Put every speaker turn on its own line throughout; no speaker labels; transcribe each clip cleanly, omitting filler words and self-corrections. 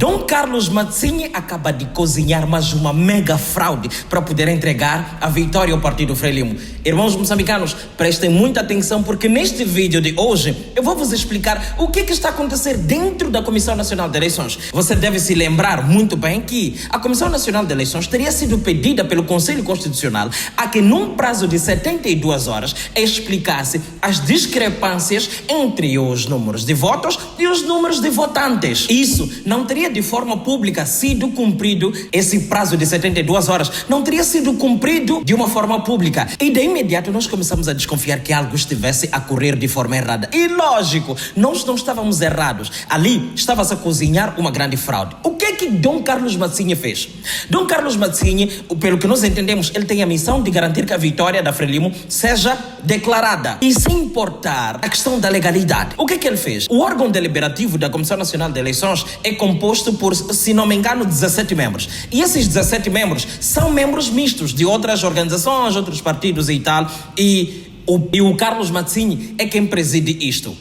Dom Carlos Mazzini acaba de cozinhar mais uma mega fraude para poder entregar a vitória ao Partido Frelimo. Irmãos moçambicanos, prestem muita atenção porque neste vídeo de hoje eu vou vos explicar o que está a acontecer dentro da Comissão Nacional de Eleições. Você deve se lembrar muito bem que a Comissão Nacional de Eleições teria sido pedida pelo Conselho Constitucional a que num prazo de 72 horas explicasse as discrepâncias entre os números de votos e os números de votantes. Isso não teria de forma pública sido cumprido, esse prazo de 72 horas não teria sido cumprido de uma forma pública. E de imediato nós começamos a desconfiar que algo estivesse a correr de forma errada. E lógico, nós não estávamos errados. Ali estava-se a cozinhar uma grande fraude. O que é que Dom Carlos Mazzini fez? Dom Carlos Mazzini, pelo que nós entendemos, ele tem a missão de garantir que a vitória da Frelimo seja declarada. E sem importar a questão da legalidade. O que é que ele fez? O órgão deliberativo da Comissão Nacional de Eleições é composto por, se não me engano, 17 membros. E esses 17 membros são membros mistos de outras organizações, outros partidos e tal. E o Carlos Mazzini é quem preside isto.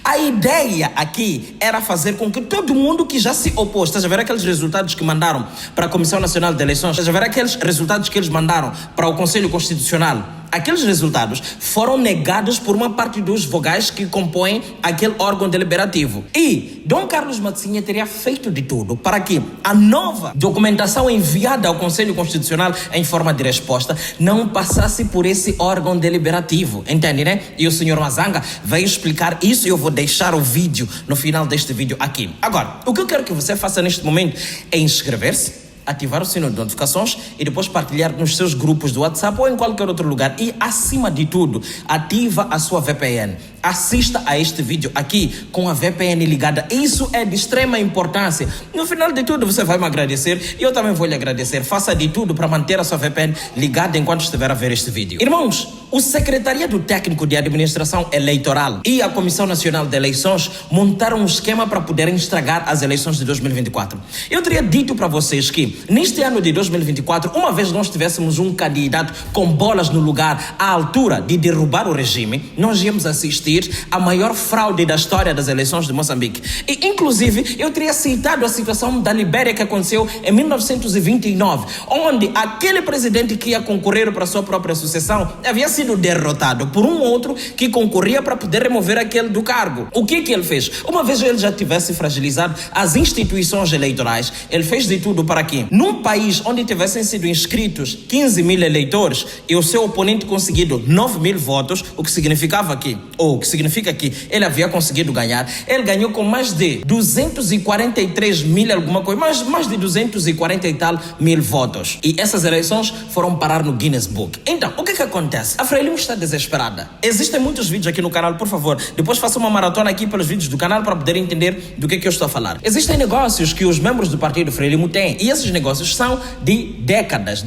A ideia aqui era fazer com que todo mundo que já se opôs, estás a ver aqueles resultados que mandaram para a Comissão Nacional de Eleições, estás a ver aqueles resultados que eles mandaram para o Conselho Constitucional, aqueles resultados foram negados por uma parte dos vogais que compõem aquele órgão deliberativo. E Dom Carlos Mazzini teria feito de tudo para que a nova documentação enviada ao Conselho Constitucional em forma de resposta não passasse por esse órgão deliberativo. Entende, né? E o senhor Mazanga veio explicar isso e eu vou deixar o vídeo no final deste vídeo aqui. Agora, o que eu quero que você faça neste momento é inscrever-se, ativar o sino de notificações e depois partilhar nos seus grupos do WhatsApp ou em qualquer outro lugar. E, acima de tudo, ativa a sua VPN. Assista a este vídeo aqui com a VPN ligada. Isso é de extrema importância. No final de tudo, você vai me agradecer e eu também vou lhe agradecer. Faça de tudo para manter a sua VPN ligada enquanto estiver a ver este vídeo. Irmãos, o Secretariado Técnico de Administração Eleitoral e a Comissão Nacional de Eleições montaram um esquema para poderem estragar as eleições de 2024. Eu teria dito para vocês que neste ano de 2024, uma vez nós tivéssemos um candidato com bolas no lugar à altura de derrubar o regime, nós íamos assistir a maior fraude da história das eleições de Moçambique. E, inclusive, eu teria citado a situação da Libéria que aconteceu em 1929, onde aquele presidente que ia concorrer para a sua própria sucessão havia sido derrotado por um outro que concorria para poder remover aquele do cargo. O que ele fez? Uma vez ele já tivesse fragilizado as instituições eleitorais, ele fez de tudo para que, num país onde tivessem sido inscritos 15 mil eleitores e o seu oponente conseguido 9 mil votos, o que significava que, ou o que significa que ele havia conseguido ganhar, ele ganhou com mais de 243 mil alguma coisa, mais de 240 e tal mil votos. E essas eleições foram parar no Guinness Book. Então, o que acontece? A Frelimo está desesperada. Existem muitos vídeos aqui no canal, por favor, depois faça uma maratona aqui pelos vídeos do canal para poder entender do que eu estou a falar. Existem negócios que os membros do Partido Frelimo têm e esses negócios são de décadas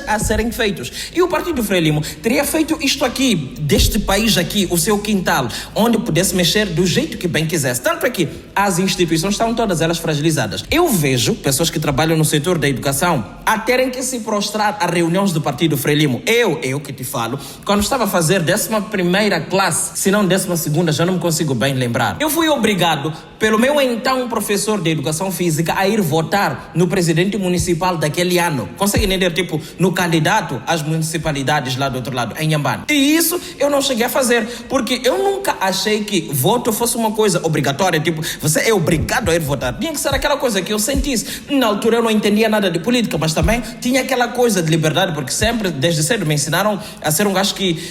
a serem feitos. E o Partido Frelimo teria feito isto aqui, deste país aqui, o seu quintal, onde pudesse mexer do jeito que bem quisesse. Tanto é que as instituições estão todas elas fragilizadas. Eu vejo pessoas que trabalham no setor da educação a terem que se prostrar a reuniões do Partido Frelimo. Eu que te falo, quando estava a fazer 11ª classe, se não 12ª, já não me consigo bem lembrar, eu fui obrigado pelo meu então professor de educação física a ir votar no presidente municipal daquele ano. Consegue entender? Tipo, no candidato às municipalidades lá do outro lado, em Inhambane. E isso eu não cheguei a fazer, porque eu nunca achei que voto fosse uma coisa obrigatória, tipo, você é obrigado a ir votar. Tinha que ser aquela coisa que eu sentisse. Na altura eu não entendia nada de política, mas também tinha aquela coisa de liberdade, porque sempre, desde cedo, me ensinaram a ser um gajo que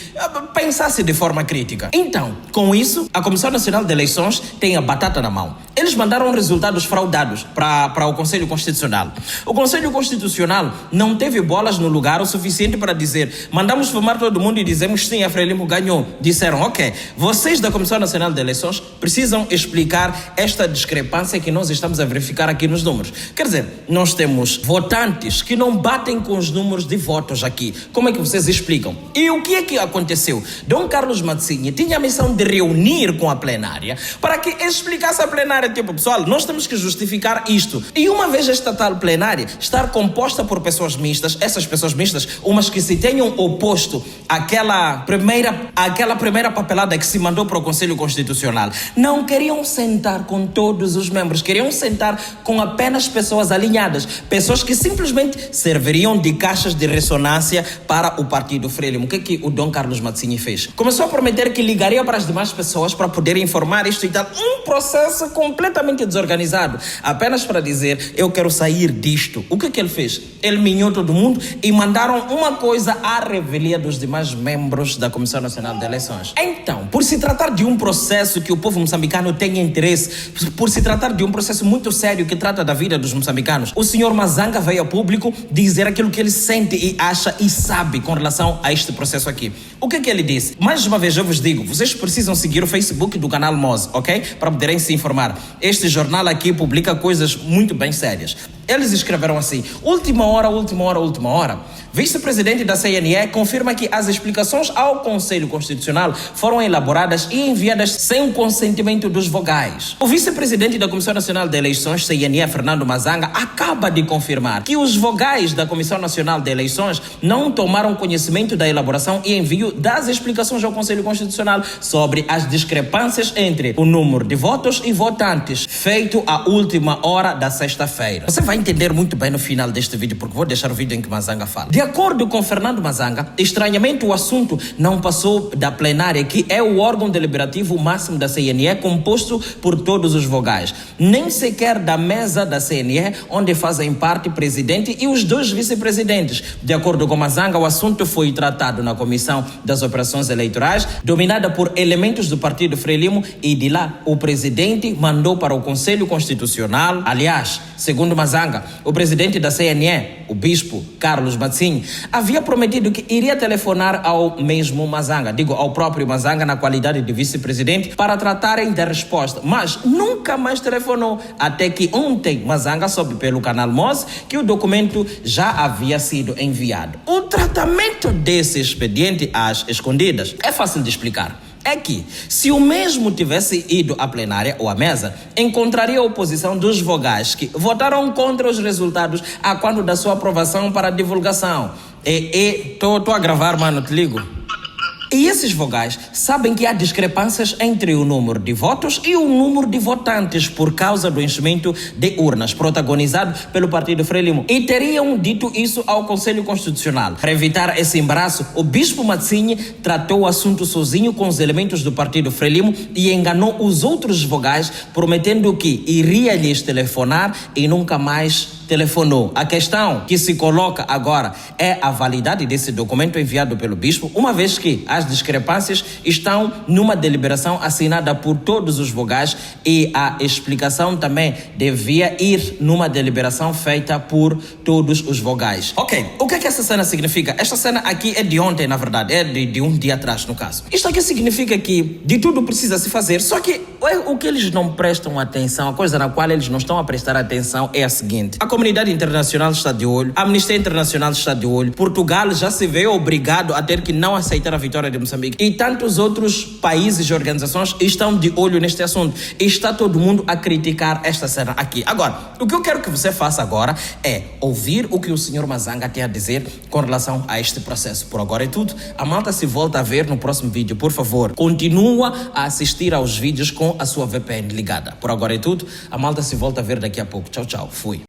pensasse de forma crítica. Então, com isso, a Comissão Nacional de Eleições tem a batata na mão. Eles mandaram resultados fraudados para o Conselho Constitucional. O Conselho Constitucional não teve bolas no lugar o suficiente para dizer, mandamos filmar todo mundo e dizemos sim, a Frelimo ganhou. Disseram, ok, vocês da Comissão Nacional de Eleições precisam explicar esta discrepância que nós estamos a verificar aqui nos números. Quer dizer, nós temos votantes que não batem com os números de votos aqui. Como é que vocês explicam? E o que é que aconteceu? Dom Carlos Mazzini tinha a missão de reunir com a plenária para que explicasse a plenária plenária, tipo, pessoal, nós temos que justificar isto. E uma vez esta tal plenária estar composta por pessoas mistas, essas pessoas mistas, umas que se tenham oposto àquela primeira papelada que se mandou para o Conselho Constitucional, não queriam sentar com todos os membros, queriam sentar com apenas pessoas alinhadas, pessoas que simplesmente serviriam de caixas de ressonância para o Partido Frelimo. O que o Dom Carlos Matsinha fez? Começou a prometer que ligaria para as demais pessoas para poder informar isto e tal. Um processo completamente desorganizado, apenas para dizer, eu quero sair disto. O que ele fez? Ele minhou todo mundo e mandaram uma coisa à revelia dos demais membros da Comissão Nacional de Eleições. Então, por se tratar de um processo que o povo moçambicano tem interesse, por se tratar de um processo muito sério que trata da vida dos moçambicanos, o senhor Mazanga veio a público dizer aquilo que ele sente e acha e sabe com relação a este processo aqui. O que ele disse? Mais uma vez eu vos digo, vocês precisam seguir o Facebook do canal Moz, ok? Para poderem se informar. Este jornal aqui publica coisas muito bem sérias. Eles escreveram assim: última hora. Vice-presidente da CNE confirma que as explicações ao Conselho Constitucional foram elaboradas e enviadas sem o consentimento dos vogais. O vice-presidente da Comissão Nacional de Eleições, CNE, Fernando Mazanga, acaba de confirmar que os vogais da Comissão Nacional de Eleições não tomaram conhecimento da elaboração e envio das explicações ao Conselho Constitucional sobre as discrepâncias entre o número de votos e votantes, feito à última hora da sexta-feira. Você vai entender muito bem no final deste vídeo, porque vou deixar o vídeo em que Mazanga fala. De acordo com Fernando Mazanga, estranhamente o assunto não passou da plenária, que é o órgão deliberativo máximo da CNE, composto por todos os vogais, nem sequer da mesa da CNE, onde fazem parte o presidente e os dois vice-presidentes. De acordo com Mazanga, o assunto foi tratado na Comissão das Operações Eleitorais, dominada por elementos do Partido Frelimo, e de lá o presidente mandou para o Conselho Constitucional. Aliás, segundo Mazanga, o presidente da CNE, o bispo Carlos Matsinha, havia prometido que iria telefonar ao mesmo Mazanga, ao próprio Mazanga na qualidade de vice-presidente, para tratarem da resposta, mas nunca mais telefonou, até que ontem Mazanga soube pelo canal Moz que o documento já havia sido enviado. O tratamento desse expediente às escondidas é fácil de explicar. É que, se o mesmo tivesse ido à plenária ou à mesa, encontraria a oposição dos vogais que votaram contra os resultados a quando da sua aprovação para a divulgação. Tô a gravar, mano, te ligo. E esses vogais sabem que há discrepâncias entre o número de votos e o número de votantes por causa do enchimento de urnas protagonizado pelo Partido Frelimo, e teriam dito isso ao Conselho Constitucional. Para evitar esse embaraço, o bispo Matsinha tratou o assunto sozinho com os elementos do Partido Frelimo e enganou os outros vogais, prometendo que iria lhes telefonar e nunca mais telefonou. A questão que se coloca agora é a validade desse documento enviado pelo bispo, uma vez que as discrepâncias estão numa deliberação assinada por todos os vogais e a explicação também devia ir numa deliberação feita por todos os vogais. Ok, o que é que essa cena significa? Esta cena aqui é de ontem, na verdade, é de um dia atrás, no caso. Isto aqui significa que de tudo precisa se fazer, só que o que eles não prestam atenção, a coisa na qual eles não estão a prestar atenção é a seguinte: a comunidade internacional está de olho, a Amnistia Internacional está de olho, Portugal já se vê obrigado a ter que não aceitar a vitória de Moçambique, e tantos outros países e organizações estão de olho neste assunto, e está todo mundo a criticar esta cena aqui. Agora, o que eu quero que você faça agora é ouvir o que o senhor Mazanga tem a dizer com relação a este processo. Por agora é tudo, a malta se volta a ver no próximo vídeo. Por favor, continua a assistir aos vídeos com a sua VPN ligada. Por agora é tudo, a malta se volta a ver daqui a pouco. Tchau, tchau, fui.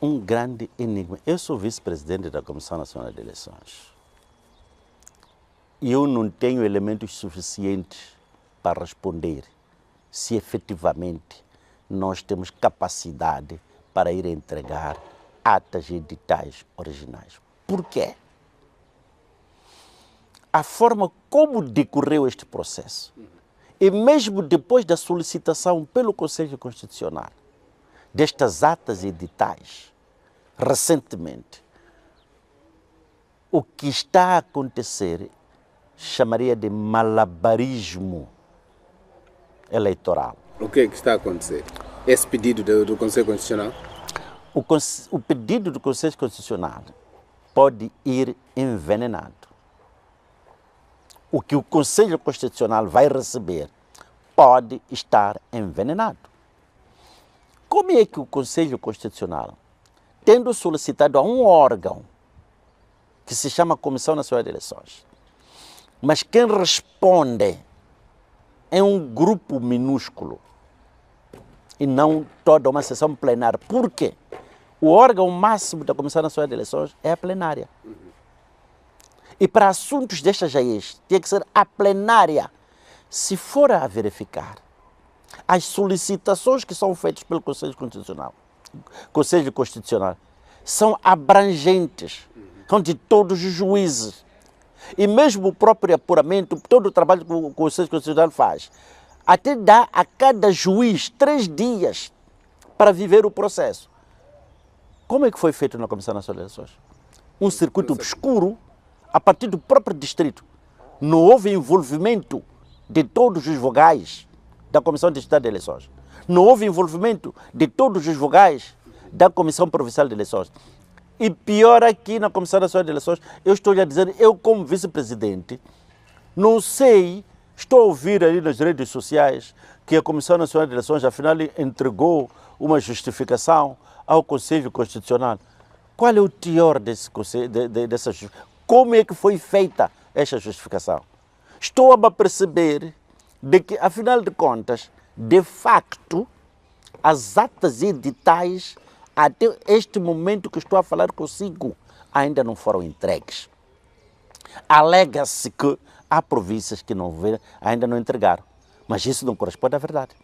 Um grande enigma. Eu sou vice-presidente da Comissão Nacional de Eleições. E eu não tenho elementos suficientes para responder se efetivamente nós temos capacidade para ir entregar atas e editais originais. Por quê? A forma como decorreu este processo, e mesmo depois da solicitação pelo Conselho Constitucional destas atas e editais, recentemente, o que está a acontecer chamaria de malabarismo eleitoral.
O que é que está a acontecer? Esse pedido do Conselho Constitucional?
O pedido do Conselho Constitucional pode ir envenenado. O que o Conselho Constitucional vai receber pode estar envenenado. como é que o Conselho Constitucional, tendo solicitado a um órgão que se chama Comissão Nacional de Eleições, mas quem responde é um grupo minúsculo e não toda uma sessão plenária? Por quê? O órgão máximo da Comissão Nacional de Eleições é a plenária. E para assuntos destas leis, tem que ser a plenária. Se for a verificar as solicitações que são feitas pelo Conselho Constitucional são abrangentes, são de todos os juízes. E mesmo o próprio apuramento, todo o trabalho que o Conselho Constitucional faz, até dá a cada juiz 3 dias para viver o processo. Como é que foi feito na Comissão Nacional de Eleições? Um circuito obscuro a partir do próprio distrito. Não houve envolvimento de todos os vogais da Comissão Distrital de Eleições. Não houve envolvimento de todos os vogais da Comissão Provincial de Eleições. E pior aqui na Comissão Nacional de Eleições, eu estou a dizer, eu como vice-presidente, não sei, estou a ouvir ali nas redes sociais que a Comissão Nacional de Eleições afinal entregou uma justificação ao Conselho Constitucional. Qual é o teor dessa justificação? Como é que foi feita esta justificação? Estou a perceber de que, afinal de contas, de facto, as atas editais, até este momento que estou a falar consigo, ainda não foram entregues. Alega-se que há províncias que ainda não entregaram, mas isso não corresponde à verdade.